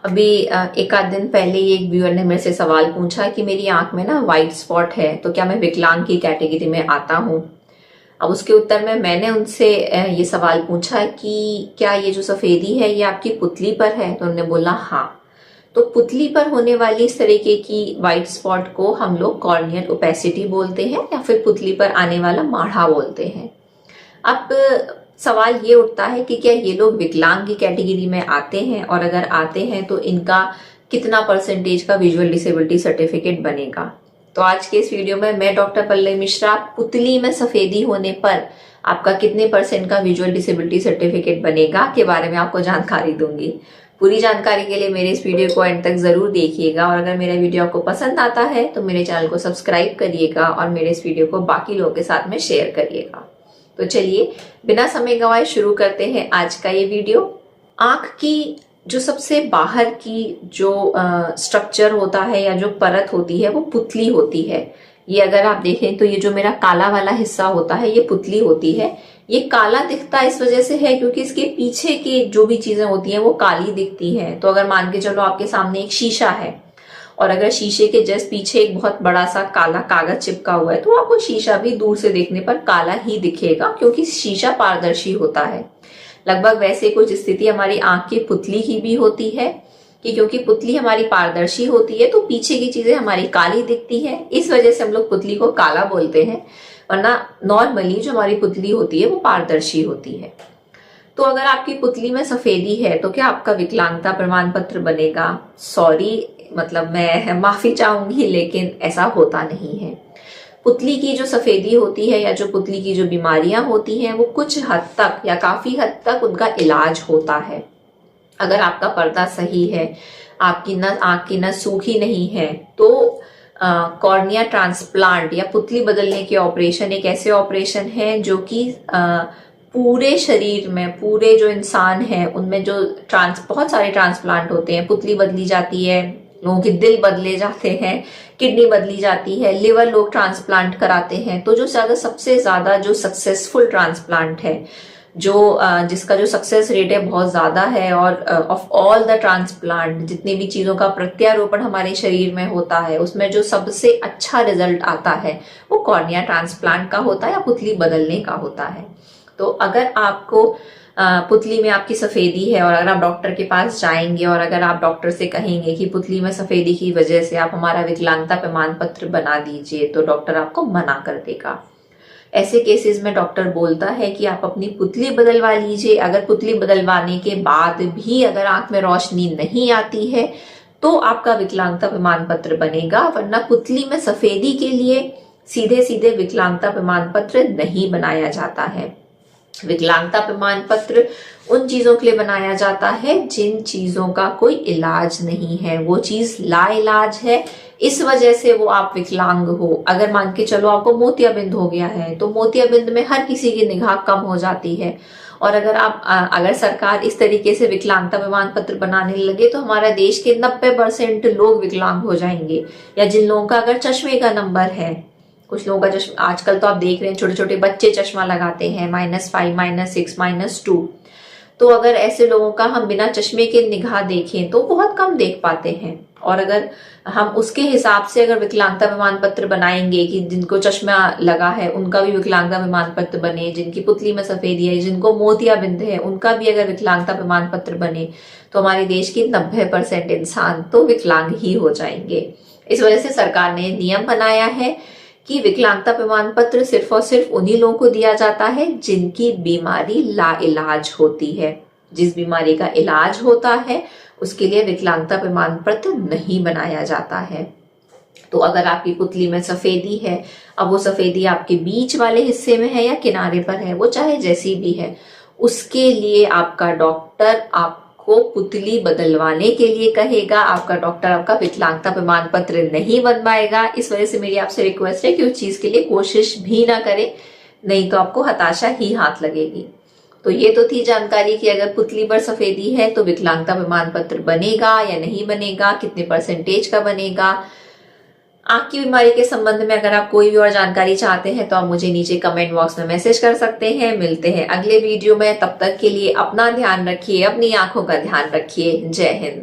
अभी एक आध दिन पहले ही एक व्यूअर ने मेरे से सवाल पूछा कि मेरी आंख में ना वाइट स्पॉट है, तो क्या मैं विकलांग की कैटेगरी में आता हूँ। अब उसके उत्तर में मैंने उनसे ये सवाल पूछा कि क्या ये जो सफेदी है ये आपकी पुतली पर है, तो उन्होंने बोला हाँ। तो पुतली पर होने वाली इस तरीके की वाइट स्पॉट को हम लोग कॉर्नियल ओपेसिटी बोलते हैं या फिर पुतली पर आने वाला माढ़ा बोलते हैं। अब सवाल ये उठता है कि क्या ये लोग विकलांग की कैटेगरी में आते हैं, और अगर आते हैं तो इनका कितना परसेंटेज का विजुअल डिसेबिलिटी सर्टिफिकेट बनेगा। तो आज के इस वीडियो में मैं डॉक्टर पल्लवी मिश्रा पुतली में सफेदी होने पर आपका कितने % का विजुअल डिसेबिलिटी सर्टिफिकेट बनेगा के बारे में आपको जानकारी दूंगी। पूरी जानकारी के लिए मेरे इस वीडियो को एंड तक जरूर देखिएगा, और अगर मेरा वीडियो आपको पसंद आता है तो मेरे चैनल को सब्सक्राइब करिएगा और मेरे इस वीडियो को बाकी लोगों के साथ में शेयर करिएगा। तो चलिए बिना समय गंवाए शुरू करते हैं आज का ये वीडियो। आंख की जो सबसे बाहर की जो स्ट्रक्चर होता है या जो परत होती है वो पुतली होती है। ये अगर आप देखें तो ये जो मेरा काला वाला हिस्सा होता है ये पुतली होती है। ये काला दिखता इस वजह से है क्योंकि इसके पीछे की जो भी चीजें होती हैं वो काली दिखती हैं। तो अगर मान के चलो आपके सामने एक शीशा है और अगर शीशे के जस्ट पीछे एक बहुत बड़ा सा काला कागज चिपका हुआ है तो आपको शीशा भी दूर से देखने पर काला ही दिखेगा, क्योंकि शीशा पारदर्शी होता है। लगभग वैसे कुछ स्थिति हमारी आंख की पुतली की भी होती है कि क्योंकि पुतली हमारी पारदर्शी होती है तो पीछे की चीजें हमारी काली दिखती है, इस वजह से हम लोग पुतली को काला बोलते हैं। वरना नॉर्मली जो हमारी पुतली होती है वो पारदर्शी होती है। तो अगर आपकी पुतली में सफेदी है तो क्या आपका विकलांगता प्रमाण पत्र बनेगा? सॉरी, मतलब मैं माफी चाहूंगी, लेकिन ऐसा होता नहीं है। पुतली की जो सफेदी होती है या जो पुतली की जो बीमारियां होती हैं वो कुछ हद तक या काफी हद तक उनका इलाज होता है। अगर आपका पर्दा सही है, आपकी नस आंख की नस सूखी नहीं है, तो कॉर्निया ट्रांसप्लांट या पुतली बदलने के ऑपरेशन एक ऐसे ऑपरेशन है जो कि पूरे शरीर में पूरे जो इंसान है उनमें जो बहुत सारे ट्रांसप्लांट होते हैं। पुतली बदली जाती है, लोगों के दिल बदले जाते हैं, किडनी बदली जाती है, लिवर लोग ट्रांसप्लांट कराते हैं। तो जो सबसे ज्यादा जो सक्सेसफुल ट्रांसप्लांट है, जो जिसका जो सक्सेस रेट है बहुत ज्यादा है, और ऑफ ऑल द ट्रांसप्लांट जितनी भी चीजों का प्रत्यारोपण हमारे शरीर में होता है उसमें जो सबसे अच्छा रिजल्ट आता है वो कॉर्निया ट्रांसप्लांट का होता है या पुतली बदलने का होता है। तो अगर आपको पुतली में आपकी सफेदी है और अगर आप डॉक्टर के पास जाएंगे और अगर आप डॉक्टर से कहेंगे कि पुतली में सफेदी की वजह से आप हमारा विकलांगता प्रमाण पत्र बना दीजिए, तो डॉक्टर आपको मना कर देगा। ऐसे केसेस में डॉक्टर बोलता है कि आप अपनी पुतली बदलवा लीजिए। अगर पुतली बदलवाने के बाद भी अगर आंख में रोशनी नहीं आती है तो आपका विकलांगता प्रमाण पत्र बनेगा, वरना पुतली में सफेदी के लिए सीधे सीधे विकलांगता प्रमाण पत्र नहीं बनाया जाता है। विकलांगता प्रमाण पत्र उन चीजों के लिए बनाया जाता है जिन चीजों का कोई इलाज नहीं है, वो चीज लाइलाज है, इस वजह से वो आप विकलांग हो। अगर मान के चलो आपको मोतियाबिंद हो गया है तो मोतियाबिंद में हर किसी की निगाह कम हो जाती है, और अगर सरकार इस तरीके से विकलांगता प्रमाण पत्र बनाने लगे तो हमारा देश के 90% लोग विकलांग हो जाएंगे। या जिन लोगों का अगर चश्मे का नंबर है, कुछ लोगों का चश्मा आजकल तो आप देख रहे हैं छोटे छोटे बच्चे चश्मा लगाते हैं -5, -6, -2। तो अगर ऐसे लोगों का हम बिना चश्मे के निगाह देखें तो बहुत कम देख पाते हैं, और अगर हम उसके हिसाब से अगर विकलांगता प्रमाण पत्र बनाएंगे कि जिनको चश्मा लगा है उनका भी विकलांगता प्रमाण पत्र बने, जिनकी पुतली में सफेदी है, जिनको मोतियाबिंद है उनका भी अगर विकलांगता प्रमाण पत्र बने, तो हमारे देश के 90% इंसान तो विकलांग ही हो जाएंगे। इस वजह से सरकार ने नियम बनाया है कि विकलांगता प्रमाण पत्र सिर्फ और सिर्फ उन्हीं लोगों को दिया जाता है जिनकी बीमारी लाइलाज होती है। जिस बीमारी का इलाज होता है उसके लिए विकलांगता प्रमाण पत्र नहीं बनाया जाता है। तो अगर आपकी पुतली में सफेदी है, अब वो सफेदी आपके बीच वाले हिस्से में है या किनारे पर है, वो चाहे जैसी भी है, उसके लिए आपका डॉक्टर को पुतली बदलवाने के लिए कहेगा। आपका डॉक्टर आपका विकलांगता प्रमाण पत्र नहीं बनवाएगा। इस वजह से मेरी आपसे रिक्वेस्ट है कि उस चीज के लिए कोशिश भी ना करें, नहीं तो आपको हताशा ही हाथ लगेगी। तो ये तो थी जानकारी कि अगर पुतली पर सफेदी है तो विकलांगता प्रमाण पत्र बनेगा या नहीं बनेगा, कितने % का बनेगा। आंख की बीमारी के संबंध में अगर आप कोई भी और जानकारी चाहते हैं तो आप मुझे नीचे कमेंट बॉक्स में मैसेज कर सकते हैं। मिलते हैं अगले वीडियो में, तब तक के लिए अपना ध्यान रखिए, अपनी आंखों का ध्यान रखिए। जय हिंद।